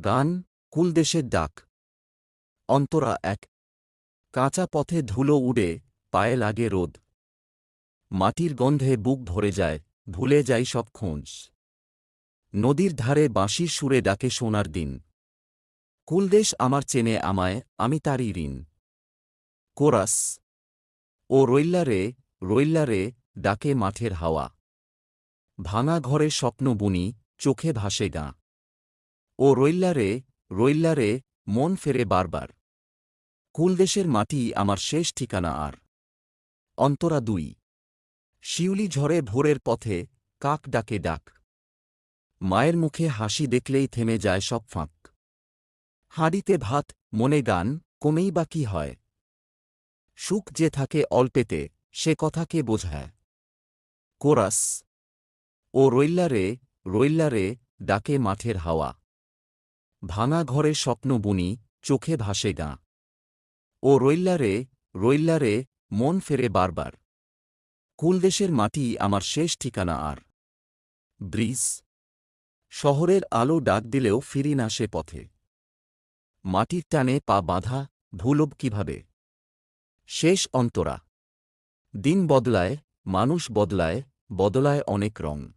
গান কুলদেশের ডাক। অন্তরা এক। কাঁচা পথে ধুলো উড়ে, পায়ে লাগে রোদ। মাটির গন্ধে বুক ভরে যায়, ভুলে যাই সব খোঁজ। নদীর ধারে বাঁশির সুরে ডাকে সোনার দিন। কুলদেশ আমার চেনে আমায়, আমি তারই ঋণ। কোরাস। ও রইল্লা রে, ডাকে মাঠের হাওয়া। ভাঙা ঘরে স্বপ্ন বুনি, চোখে ভাসে গাঁ। ও রইল্লা রে, মন ফেরে বারবার। কুলদেশের মাটি আমার শেষ ঠিকানা আর। অন্তরা দুই। শিউলি ঝরে ভোরের পথে, কাক ডাকে ডাক। মায়ের মুখে হাসি দেখলেই থেমে যায় সব ফাঁক। হাঁড়িতে ভাত, মনে গান, কমেই বা কি হয়। সুখ যে থাকে অল্পেতে, সে কথা কে বোঝায়। কোরাস। ও রইল্লা রে, ডাকে মাঠের হাওয়া। ভাঙা ঘরে স্বপ্ন বুনি, চোখে ভাসে গাঁ। ও রইল্লা রে, মন ফেরে বারবার। কুলদেশের মাটি আমার শেষ ঠিকানা আর। ব্রিজ। শহরের আলো ডাক দিলেও ফিরি না সে পথে। মাটির টানে পা বাঁধা, ভুলব কিভাবে। শেষ অন্তরা। দিন বদলায়, মানুষ বদলায়, বদলায় অনেক রং।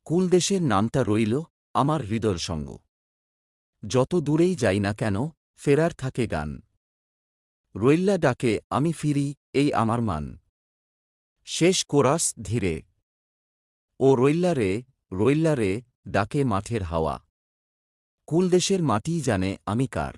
কুলদেশের নামটা রইল আমার হৃদয়ের সঙ্গ। যত দূরেই যাই না কেন, ফেরার থাকে গান। রইল্লা ডাকে আমি ফিরি, এই আমার মান। শেষ কোরাস ধীরে। ও রইল্লা রে, ডাকে মাঠের হাওয়া। কুলদেশের মাটিই জানে আমি কার।